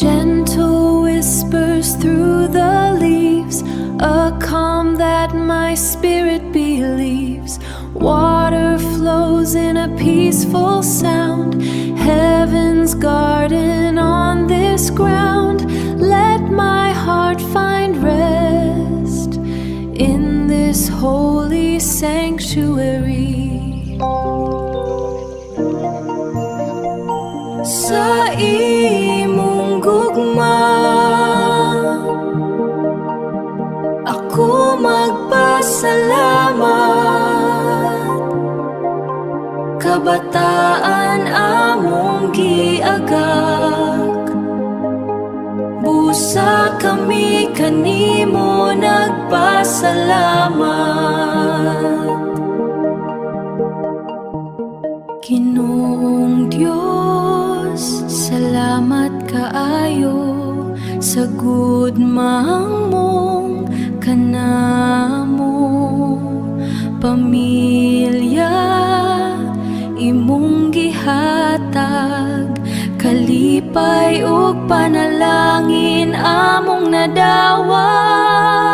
Gentle whispers through the leaves, a calm that my spirit believes. Water flows in a peaceful sound, heaven's garden on this ground. Let my heart find rest in this holy sanctuary. Sa imong gugma ako magpasalamat. Kabataan among giagak, busa kami kanimo nagpasalamat. Ginoong Dios, salamat kaayo sa gudmang mong kanamo. Pamilya imong gihatag, kalipay ug panalangin among nadawat.